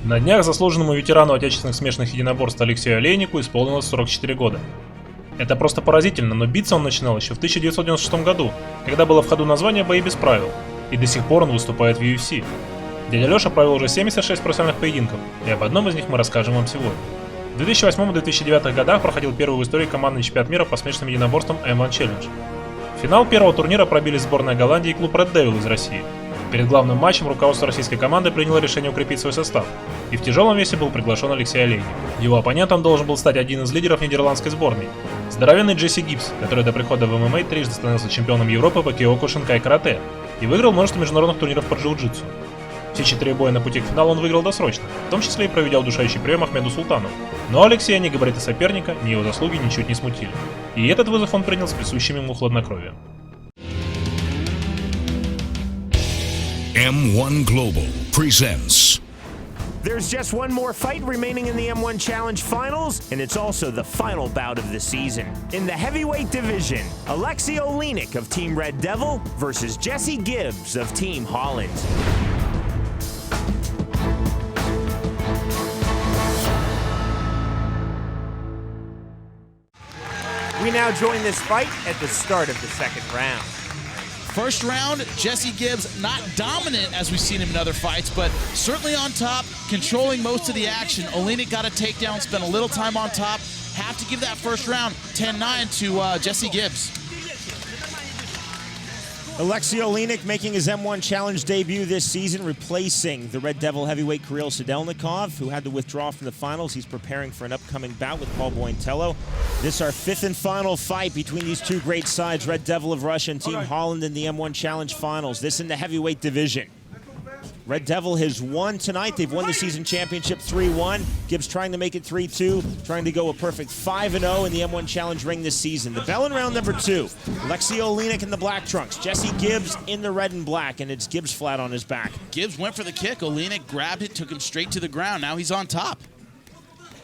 На днях заслуженному ветерану отечественных смешанных единоборств Алексею Олейнику исполнилось 44 года. Это просто поразительно, но биться он начинал еще в 1996 году, когда было в ходу название «Бои без правил», и до сих пор он выступает в UFC. Дядя Леша провел уже 76 профессиональных поединков, и об одном из них мы расскажем вам сегодня. В 2008-2009 годах проходил первый в истории командный чемпионат мира по смешанным единоборствам M1 Challenge. В финал первого турнира пробились сборная Голландии и клуб Red Devil из России. Перед главным матчем руководство российской команды приняло решение укрепить свой состав, и в тяжелом весе был приглашен Алексей Олейник. Его оппонентом должен был стать один из лидеров нидерландской сборной, здоровенный Джесси Гиббс, который до прихода в ММА трижды становился чемпионом Европы по киокушинкай карате и выиграл множество международных турниров по джиу-джитсу. Все 4 боя на пути к финалу он выиграл досрочно, в том числе и проведя удушающий прием Ахмеду Султанову. Но Алексея ни габариты соперника, ни его заслуги ничуть не смутили. И этот вызов он принял с присущим ему хладнокровием. M1 Global presents. There's just one more fight remaining in the M1 Challenge Finals, and it's also the final bout of the season. In the heavyweight division, Alexei Oleynik of Team Red Devil versus Jessi Gibs of Team Holland. We now join this fight at the start of the second round. First round, Jessi Gibs not dominant as we've seen him in other fights, but certainly on top, controlling most of the action. Oleynik got a takedown, spent a little time on top. Have to give that first round 10-9 to Jessi Gibs. Alexei Oleynik making his M1 Challenge debut this season, replacing the Red Devil heavyweight Kirill Sadelnikov, who had to withdraw from the finals. He's preparing for an upcoming bout with Paul Bointello. This is our fifth and final fight between these two great sides, Red Devil of Russia and Team Holland in the M1 Challenge finals. This in the heavyweight division. Red Devil has won tonight. They've won the season championship 3-1. Gibbs trying to make it 3-2, trying to go a perfect 5-0 in the M1 Challenge ring this season. The bell in round number 2. Alexei Oleynik in the black trunks. Jessi Gibs in the red and black, and it's Gibbs flat on his back. Gibbs went for the kick. Oleynik grabbed it, took him straight to the ground. Now he's on top.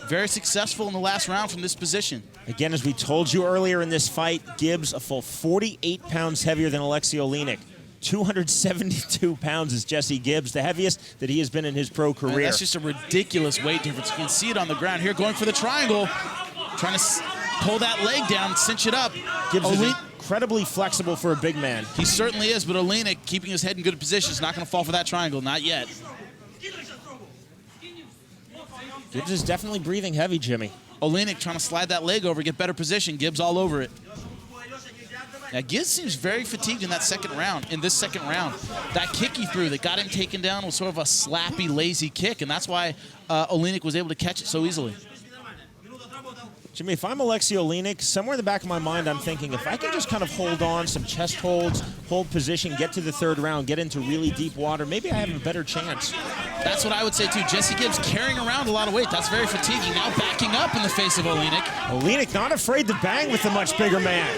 Very successful in the last round from this position. Again, as we told you earlier in this fight, Gibbs a full 48 pounds heavier than Alexei Oleynik. 272 pounds is Jessi Gibs, the heaviest that he has been in his pro career. Man, that's just a ridiculous weight difference. You can see it on the ground here, going for the triangle, trying to pull that leg down, cinch it up. Gibbs is incredibly flexible for a big man. He certainly is, but Oleynik keeping his head in good position is not going to fall for that triangle, not yet. Gibbs is definitely breathing heavy, Jimmy. Oleynik trying to slide that leg over, get better position. Gibbs all over it. Now, Gibbs seems very fatigued in that second round, That kick he threw that got him taken down was sort of a slappy, lazy kick, and that's why Oleynik was able to catch it so easily. Jimmy, if I'm Alexei Oleynik, somewhere in the back of my mind I'm thinking, if I can just kind of hold on, some chest holds, hold position, get to the third round, get into really deep water, maybe I have a better chance. That's what I would say too. Jessi Gibs carrying around a lot of weight. That's very fatiguing. Now backing up in the face of Oleynik. Oleynik not afraid to bang with the much bigger man.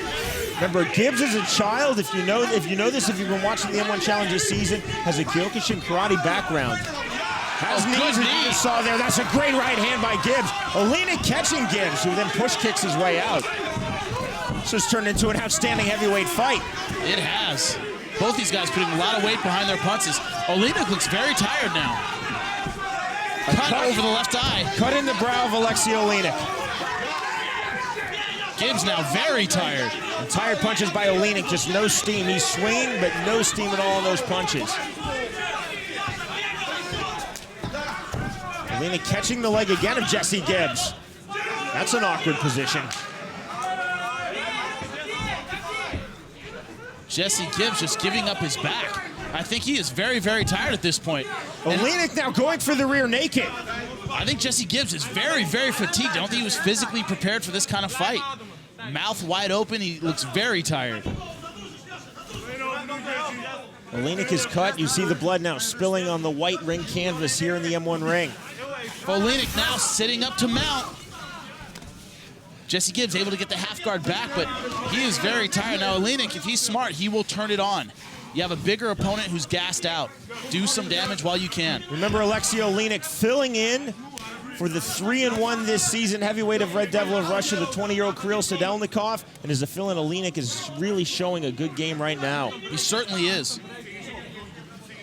Remember, Gibbs as a child, if you know this, if you've been watching the M1 Challenge this season, has a kyokushin karate background. Has knees, as you saw there. That's a great right hand by Gibbs. Oleynik catching Gibbs, who then push kicks his way out. This has turned into an outstanding heavyweight fight. It has. Both these guys putting a lot of weight behind their punches. Oleynik looks very tired now. Cut over the left eye. Cut in the brow of Alexei Oleynik. Gibbs now very tired. And tired punches by Oleynik, just no steam. He's swinging, but no steam at all in those punches. Oleynik catching the leg again of Jessi Gibs. That's an awkward position. Jessi Gibs just giving up his back. I think he is very, very tired at this point. Oleynik now going for the rear naked. I think Jessi Gibs is very, very fatigued. I don't think he was physically prepared for this kind of fight. Mouth wide open, he looks very tired. Oleynik is cut. You see the blood now spilling on the white ring canvas here in the M1 ring. Oleynik now sitting up to mount. Jessi Gibs able to get the half guard back, but he is very tired. Now Oleynik, if he's smart, he will turn it on. You have a bigger opponent who's gassed out. Do some damage while you can. Remember Alexei Oleynik filling in for the 3-1 this season heavyweight of Red Devil of Russia, the 20-year-old Kirill Sadelnikov. And as a fill-in, Oleynik is really showing a good game right now. He certainly is.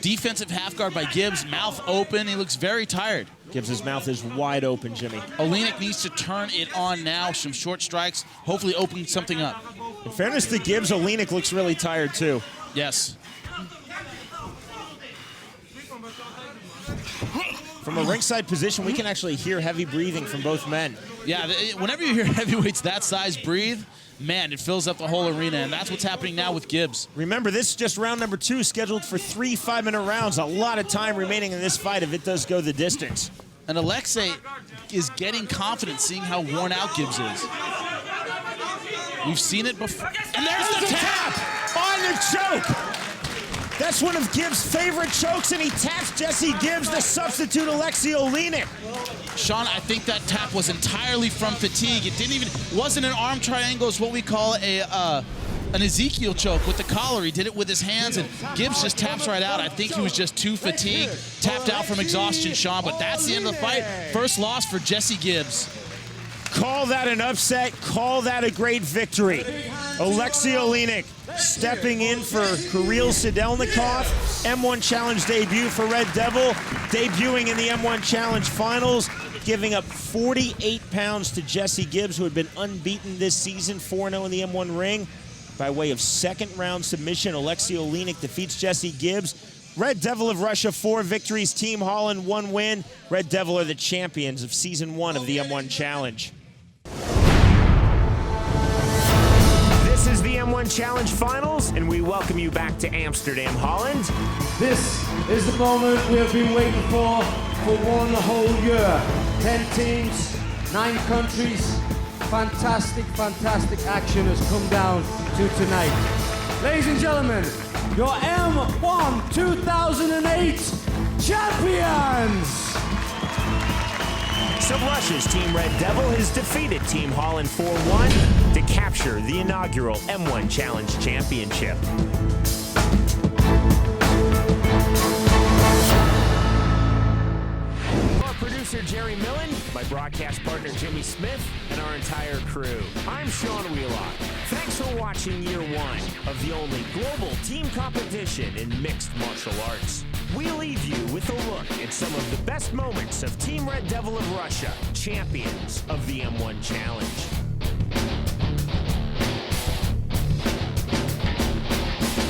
Defensive half guard by Gibs, mouth open. He looks very tired. Gibbs' mouth is wide open, Jimmy. Oleynik needs to turn it on now. Some short strikes, hopefully open something up. In fairness to Gibbs, Oleynik looks really tired too. Yes. From a ringside position, we can actually hear heavy breathing from both men. Yeah, whenever you hear heavyweights that size breathe, man, it fills up the whole arena, and that's what's happening now with Gibbs. Remember, this is just round number 2, scheduled for 3 5-minute rounds. A lot of time remaining in this fight if it does go the distance. And Alexei is getting confident seeing how worn out Gibbs is. We've seen it before. And there's the tap! On the choke! That's one of Gibbs' favorite chokes, and he taps Jesse Gibs, the substitute Alexei Oleynik. Sean, I think that tap was entirely from fatigue. It wasn't an arm triangle. It's what we call an Ezekiel choke with the collar. He did it with his hands, and Gibbs just taps right out. I think he was just too fatigued, tapped out from exhaustion, Sean, but that's the end of the fight. First loss for Jesse Gibs. Call that an upset. Call that a great victory. Alexei Oleynik stepping in for Kirill Sidelnikov. M1 Challenge debut for Red Devil. Debuting in the M1 Challenge finals. Giving up 48 pounds to Jesse Gibs, who had been unbeaten this season, 4-0 in the M1 ring. By way of second-round submission, Alexei Oleynik defeats Jesse Gibs. Red Devil of Russia, 4 victories. Team Holland, 1 win. Red Devil are the champions of Season 1 of the M1 Challenge. This is the M1 Challenge Finals, and we welcome you back to Amsterdam, Holland. This is the moment we have been waiting for 1 whole year. 10 teams, 9 countries. Fantastic, fantastic action has come down to tonight. Ladies and gentlemen, your M1 2008 champions! So Russia's Team Red Devil has defeated Team Holland 4-1 to capture the inaugural M1 Challenge Championship. Our producer Jerry Millen, my broadcast partner Jimmy Smith, and our entire crew. I'm Sean Wheelock. Thanks for watching Year 1 of the only global team competition in mixed martial arts. We leave you with a look at some of the best moments of Team Red Devil of Russia, champions of the M1 Challenge.